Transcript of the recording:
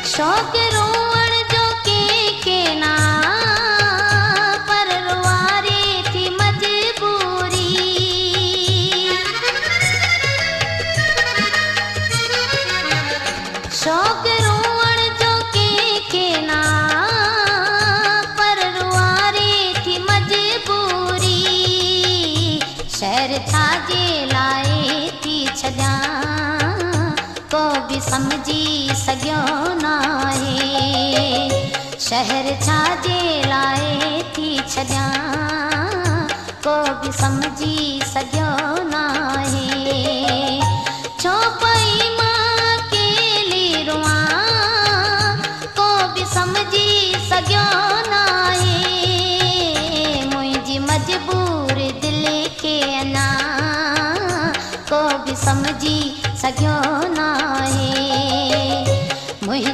शौक़ रोअण जो के ना पर रुआरे थी मजबूरी। शौक़ रोअण जो के ना पर रुआरे थी मजबूरी। शहर छाजे लाए थी छॾियां को भी समझी सघियो नाहे। शहर छाजे लाए थी छॾियां को भी समझी सघियो